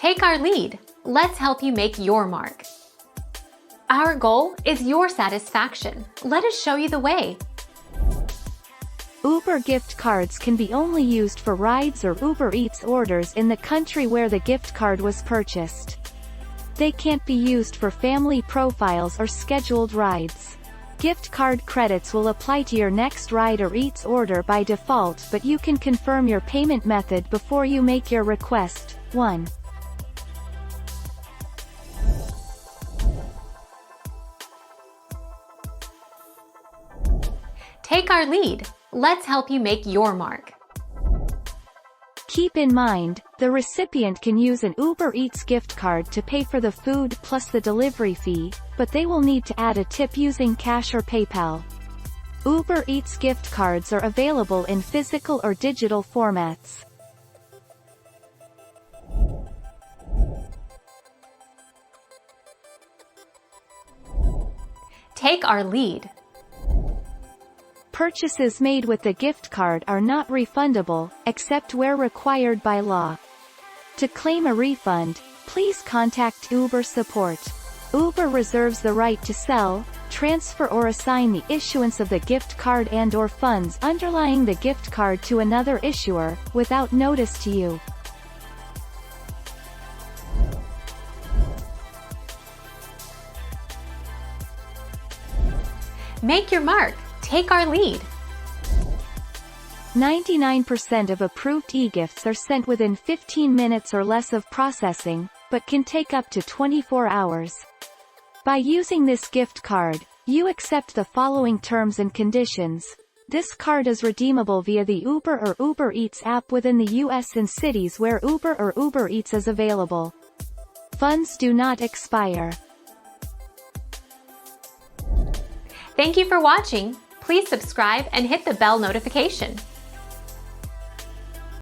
Take our lead. Let's help you make your mark. Our goal is your satisfaction. Let us show you the way. Uber gift cards can be only used for rides or Uber Eats orders in the country where the gift card was purchased. They can't be used for family profiles or scheduled rides. Gift card credits will apply to your next ride or Eats order by default, but you can confirm your payment method before you make your request. 1. Take our lead. Let's help you make your mark. Keep in mind, the recipient can use an Uber Eats gift card to pay for the food plus the delivery fee, but they will need to add a tip using cash or PayPal. Uber Eats gift cards are available in physical or digital formats. Take our lead. Purchases made with the gift card are not refundable, except where required by law. To claim a refund, please contact Uber support. Uber reserves the right to sell, transfer or assign the issuance of the gift card and/or funds underlying the gift card to another issuer, without notice to you. Make your mark. Take our lead. 99% of approved e-gifts are sent within 15 minutes or less of processing, but can take up to 24 hours. By using this gift card, you accept the following terms and conditions. This card is redeemable via the Uber or Uber Eats app within the US and cities where Uber or Uber Eats is available. Funds do not expire. Thank you for watching. Please subscribe and hit the bell notification.